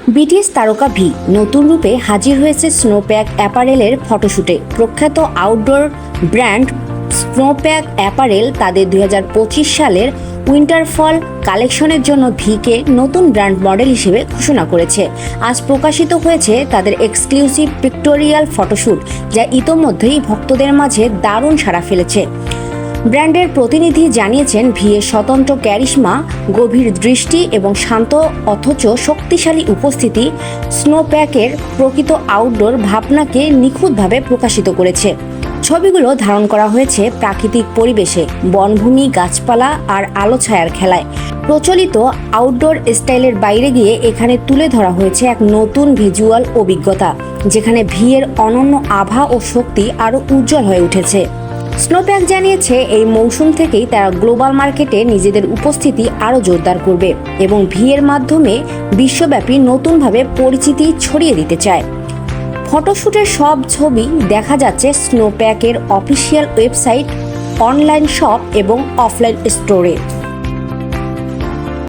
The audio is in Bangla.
বিটিএস তারকা ভি নতুন রূপে হাজির হয়েছে স্নোপ্যাক অ্যাপারেলের ফটোশুটে। প্রখ্যাত আউটডোর ব্র্যান্ড স্নোপ্যাক অ্যাপারেল তাদের 2025 সালের উইন্টার ফল কালেকশনের জন্য ভিকে নতুন ব্র্যান্ড মডেল হিসেবে ঘোষণা করেছে। আজ প্রকাশিত হয়েছে তাদের এক্সক্লুসিভ পিক্টোরিয়াল ফটোশ্যুট, যা ইতোমধ্যেই ভক্তদের মাঝে দারুণ সাড়া ফেলেছে। ব্র্যান্ডের প্রতিনিধি জানিয়েছেন, ভিয়ের স্বতন্ত্র ক্যারিশমা, গভীর দৃষ্টি এবং শান্ত অথচ শক্তিশালী উপস্থিতি স্নোপ্যাকের প্রকৃত আউটডোর ভাবনাকে নিখুঁতভাবে প্রকাশিত করেছে। ছবিগুলো ধারণ করা হয়েছে প্রাকৃতিক পরিবেশে, বনভূমি, গাছপালা আর আলো ছায়ার খেলায়। প্রচলিত আউটডোর স্টাইলের বাইরে গিয়ে এখানে তুলে ধরা হয়েছে এক নতুন ভিজুয়াল অভিজ্ঞতা, যেখানে ভিয়ের অনন্য আভা ও শক্তি আরও উজ্জ্বল হয়ে উঠেছে। স্নোপ্যাক জানিয়েছে, এই মৌসুম থেকেই তারা গ্লোবাল মার্কেটে নিজেদের উপস্থিতি আরও জোরদার করবে এবং ভিয়ের মাধ্যমে বিশ্বব্যাপী নতুনভাবে পরিচিতি ছড়িয়ে দিতে চায়। ফটোশ্যুটের সব ছবি দেখা যাচ্ছে স্নোপ্যাকের অফিসিয়াল ওয়েবসাইট, অনলাইন শপ এবং অফলাইন স্টোরে।